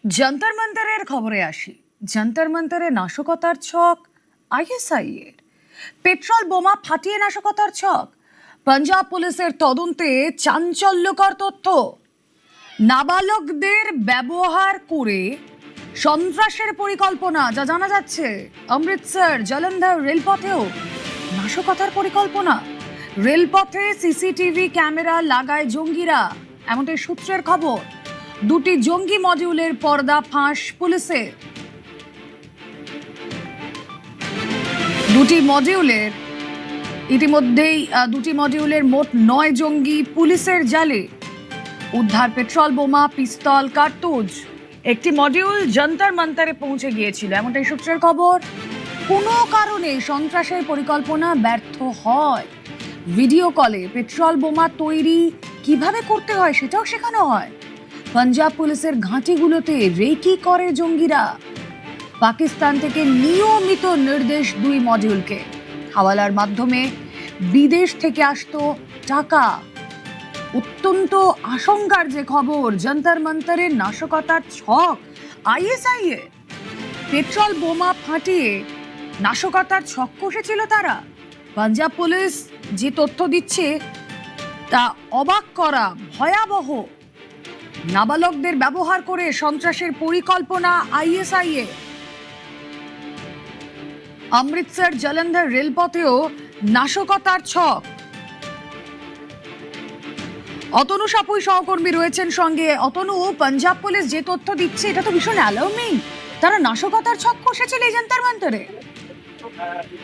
যন্তর মন্তরের খবরে আসি। যন্তর মন্তরে নাশকতার ছক আইএসআই এর। পেট্রোল বোমা ফাটিয়ে নাশকতার ছক। পাঞ্জাব পুলিশের তদন্তে চাঞ্চল্যকর তথ্য। নাবালকদের ব্যবহার করে সন্ত্রাসের পরিকল্পনা যা জানা যাচ্ছে। অমৃতসর জলন্ধর রেলপথেও নাশকতার পরিকল্পনা। রেলপথে সিসিটিভি ক্যামেরা লাগায় জঙ্গিরা, এমনটাই সূত্রের খবর। দুটি জঙ্গি মডিউলের পর্দা ফাঁস পুলিশের। দুটি মডিউলের মোট 9 জঙ্গি পুলিশের জালে। উদ্ধার পেট্রোল বোমা, পিস্তল, কার্তুজ। একটি মডিউল যন্তর মন্তরে পৌঁছে গিয়েছিল, এমনটাই সূত্রের খবর। কোনো কারণে সন্ত্রাসের পরিকল্পনা ব্যর্থ হয়। ভিডিও কলে পেট্রোল বোমা তৈরি কিভাবে করতে হয় সেটাও শেখানো হয়। পাঞ্জাব পুলিশের ঘাঁটিগুলোতে রেকি করে জঙ্গিরা। পাকিস্তান থেকে নিয়মিত নির্দেশ 2 মডিউলকে। হাওয়ালার মাধ্যমে বিদেশ থেকে আসতো টাকা। অত্যন্ত আশঙ্কার যে খবর, যন্তর মন্তরের নাশকতার ছক আইএসআই এ। পেট্রোল বোমা ফাটিয়ে নাশকতার ছক কষেছিল তারা। পাঞ্জাব পুলিশ যে তথ্য দিচ্ছে তা অবাক করা, ভয়াবহ। নাবালকদের ব্যবহার করে সন্ত্রাসের পরিকল্পনা আইএসআই এ। অমৃতসর জলন্ধর রেলপথেও নাশকতার ছক। অতনু সাপুই সহকর্মী রয়েছেন সঙ্গে। অতনু, পাঞ্জাব পুলিশ যে তথ্য দিচ্ছে এটা তো ভীষণ অ্যালার্মিং। তারা নাশকতার ছক কষেছিল এই যন্তর মন্তরে।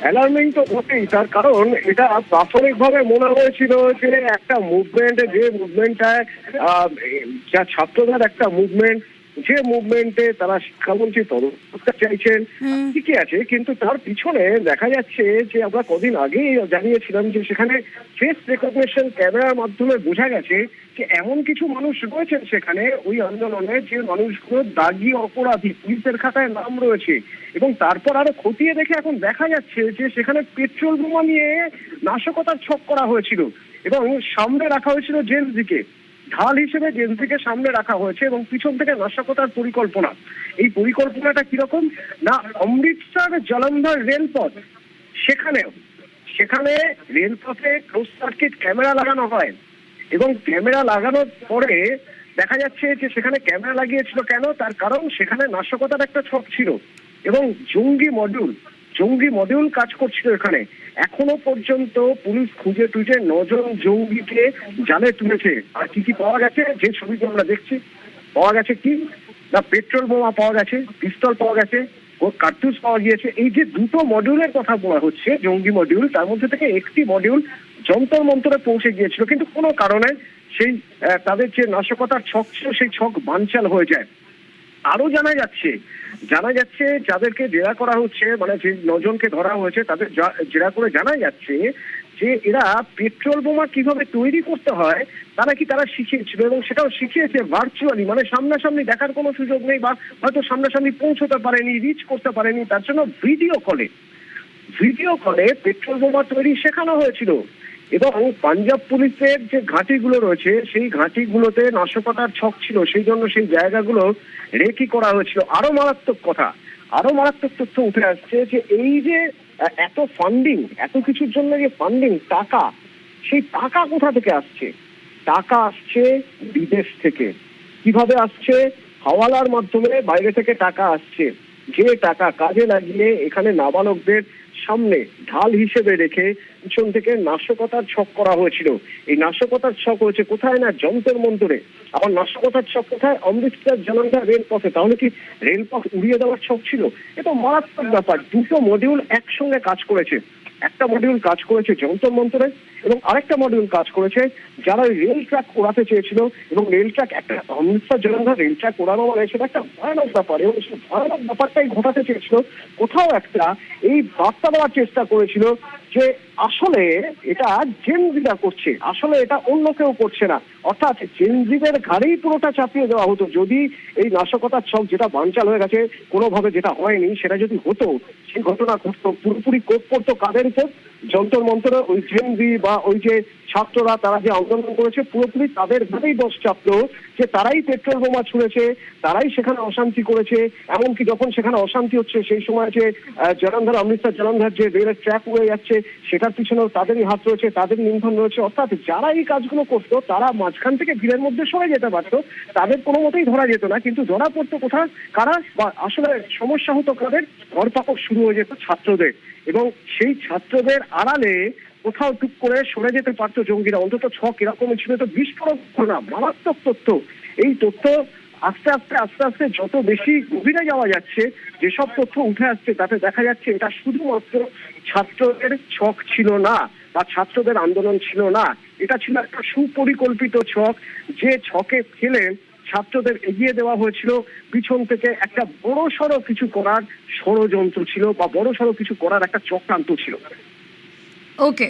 অ্যালার্মিং তো বটেই, তার কারণ এটা প্রাথমিকভাবে মনে হয়েছিল যে একটা মুভমেন্ট, যে মুভমেন্টটায় যা ছাত্রদের একটা মুভমেন্ট, যে মুভমেন্টে তারা শিক্ষামন্ত্রী তদন্ত চাইছেন, ঠিকই আছে, কিন্তু তার পিছনে দেখা যাচ্ছে যে আমরা কদিন আগেই জানিয়েছিলাম যে সেখানে ফেস রেকগনিশন ক্যামেরার মাধ্যমে বোঝা গেছে যে এমন কিছু মানুষ রয়েছেন সেখানে ওই আন্দোলনে, যে মানুষগুলো দাগি অপরাধী, পুলিশের খাতায় নাম রয়েছে। এবং তারপর আরো খতিয়ে দেখে এখন দেখা যাচ্ছে যে সেখানে পেট্রোল বোমা নিয়ে নাশকতার ছক করা হয়েছিল এবং সামনে রাখা হয়েছিল জেলজিকে, ঢাল হিসেবে জেলজিকে সামনে রাখা হয়েছে এবং পিছন থেকে নাশকতার পরিকল্পনা। এই পরিকল্পনাটা কিরকম না, অমৃতসর জলন্ধর রেলপথ, সেখানে রেলপথে ক্লোজ সার্কিট ক্যামেরা লাগানো হয় এবং ক্যামেরা লাগানোর পরে দেখা যাচ্ছে যে সেখানে ক্যামেরা লাগিয়েছিল কেন, তার কারণ সেখানে নাশকতার একটা ছক ছিল এবং জঙ্গি মডিউল কাজ করছিল এখানে। এখনো পর্যন্ত পুলিশ খুঁজে টুজে 9 জন জঙ্গিকে জালে তুলেছে। আর কি কি পাওয়া গেছে, যে ছবিটি আমরা দেখছি, পাওয়া গেছে কি না, পেট্রোল বোমা পাওয়া গেছে, পিস্তল পাওয়া গেছে, কার্তুজ পাওয়া গিয়েছে। এই যে 2টো মডিউলের কথা বলা হচ্ছে, জঙ্গি মডিউল, তার মধ্যে থেকে একটি মডিউল যন্তর মন্তরে পৌঁছে গিয়েছিল, কিন্তু কোনো কারণে সেই তাদের যে নাশকতার ছক ছিল সেই ছক বানচাল হয়ে যায়। আরো জানা যাচ্ছে যাদেরকে জেরা করা হচ্ছে, মানে যে 9 জনকে ধরা হয়েছে তাদের জেরা করে জানা যাচ্ছে যে এরা পেট্রোল বোমা কিভাবে তৈরি করতে হয় তারা শিখিয়েছিল এবং সেটাও শিখিয়েছে ভার্চুয়ালি, মানে সামনাসামনি দেখার কোনো সুযোগ নেই বা হয়তো সামনাসামনি পৌঁছতে পারেনি, রিচ করতে পারেনি, তার জন্য ভিডিও কলে পেট্রোল বোমা তৈরি শেখানো হয়েছিল। এবং পাঞ্জাব পুলিশের যে ঘাঁটিগুলো রয়েছে সেই ঘাঁটিগুলোতে নাশকতার ছক ছিল, সেই জন্য সেই জায়গাগুলো রেকি করা হয়েছিল। আরো মারাত্মক তথ্য উঠে আসছে যে এই যে এত ফান্ডিং, এত কিছুর জন্য যে ফান্ডিং, টাকা, সেই টাকা কোথা থেকে আসছে? টাকা আসছে বিদেশ থেকে। কিভাবে আসছে? হাওয়ালার মাধ্যমে বাইরে থেকে টাকা আসছে, যে টাকা কাজে লাগিয়ে এখানে নাবালকদের সামনে ঢাল হিসেবে রেখে পিছন থেকে নাশকতার ছক করা হয়েছিল। এই নাশকতার ছক হয়েছে কোথায় না, যন্তর মন্তরে। আবার নাশকতার ছক কোথায়? অমৃতসর জলন্ধর রেলপথে। তাহলে কি রেলপথ উড়িয়ে দেওয়ার ছক ছিল? এটা মারাত্মক ব্যাপার। 2টো মডিউল একসঙ্গে কাজ করেছে। একটা মডিউল কাজ করেছে যন্তর মন্তরে এবং আরেকটা মডিউল কাজ করেছে যারা রেল ট্র্যাক ওড়াতে চেয়েছিল। এবং রেল ট্র্যাক, একটা অমৃতসর জলন্ধর রেল ট্র্যাক ওড়ানো মানে সেটা একটা ভয়ানক ব্যাপার এবং সেই ভয়ানক ব্যাপারটাই ঘটাতে চেয়েছিল। কোথাও একটা এই বার্তা দেওয়ার চেষ্টা করেছিল যে আসলে এটা জেনজিরা করছে, আসলে এটা অন্য কেউ করছে না। অর্থাৎ জেনজিদের ঘাড়েই পুরোটা চাপিয়ে দেওয়া হতো। যদি এই নাশকতার ছক যেটা বানচাল হয়ে গেছে, কোনোভাবে যেটা হয়নি, সেটা যদি হতো, সেই ঘটনা ঘটতো, পুরোপুরি কোপ পড়তো কাদের উপর? যন্তর মন্তরে ওই জেনজি বা ওই যে ছাত্ররা তারা যে আন্দোলন করেছে, পুরোপুরি তাদের ঘাড়েই দোষ চাপতো যে তারাই পেট্রোল বোমা ছুঁড়েছে, তারাই সেখানে অশান্তি করেছে। এমনকি যখন সেখানে অশান্তি হচ্ছে সেই সময় যে জলন্ধর, অমৃতসর জলন্ধর যে রেলের ট্র্যাক উড়ে যাচ্ছে, সেটার পিছনেও তাদেরই হাত রয়েছে, তাদেরই ইন্ধন রয়েছে। অর্থাৎ যারা এই কাজগুলো করতো তারা মাঝখান থেকে ভিড়ের মধ্যে সরে যেতে পারতো, তাদের কোনো মতেই ধরা যেত না। কিন্তু ধরা পড়তো কোথায়? কারা? বা আসলে সমস্যা হতো কাদের? ধরপাকড় শুরু হয়ে যেত ছাত্রদের, এবং সেই ছাত্রদের আড়ালে কোথাও টুক করে সরে যেতে পারতো জঙ্গিরা। অন্তত ছক এরকমই ছিল। তো বিস্ফোরক ঘটনা, মারাত্মক তথ্য। এই তথ্য আস্তে আস্তে আস্তে আস্তে যত বেশি গভীরে যাওয়া যাচ্ছে, যেসব তথ্য উঠে আসছে তাতে দেখা যাচ্ছে এটা শুধুমাত্র ছাত্রদের ছক ছিল না, বা ছাত্রদের আন্দোলন ছিল না। এটা ছিল একটা সুপরিকল্পিত ছক, যে ছকে ফেলে ছাত্রদের এগিয়ে দেওয়া হয়েছিল। পিছন থেকে একটা বড়সড় কিছু করার ষড়যন্ত্র ছিল, বা বড়সড় কিছু করার একটা চক্রান্ত ছিল। ওকে।